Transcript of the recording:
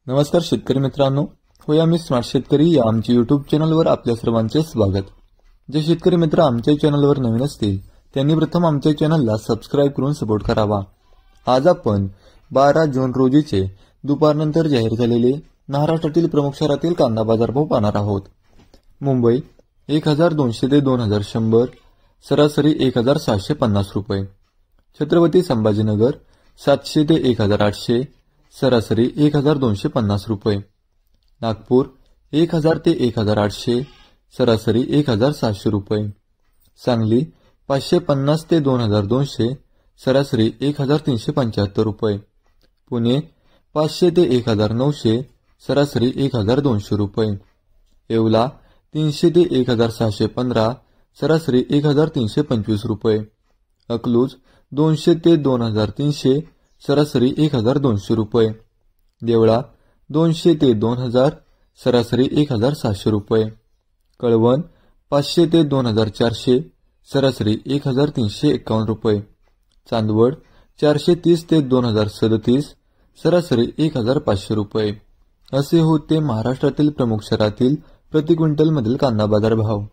नमस्कार शेतकरी मित्रांनो, होय आम्ही स्मार्ट शेतकरी या आमच्या यूट्यूब चॅनलवर आपल्या सर्वांचे स्वागत। जे शेतकरी मित्र आमच्या चॅनलवर नवीन असतील त्यांनी प्रथम आमच्या चॅनलला सबस्क्राइब करून सपोर्ट करावा। आज आपण 12 जून रोजीचे दुपारनंतर जाहीर झालेले महाराष्ट्रातील प्रमुख शहरातील कांदा बाजारभाव पाहणार आहोत। मुंबई 1200 ते 2100, सरासरी 1750 रुपये। छत्रपती संभाजीनगर 700 ते 1800, सरासरी 1250 रुपये। नागपूर 1000 ते 1800, सरासरी 1700 रुपये। सांगली 550 ते 2200, सरासरी 1375 रुपये। पुणे 500 ते 1900, सरासरी 1200 रुपये। येवला 300 ते 1615, सरासरी 1325 रुपये। अकलूज 200 ते 2300, सरासरी 1200 रुपये। देवळा 200 ते 2000, सरासरी 1700 रुपये। कळवण 500 ते 2400, सरासरी 1351 रुपये। चांदवड 430 ते 2037, सरासरी 1500 रुपये। असे होते महाराष्ट्रातील प्रमुख शहरातील प्रति क्विंटल मधील कांदा बाजार भाव।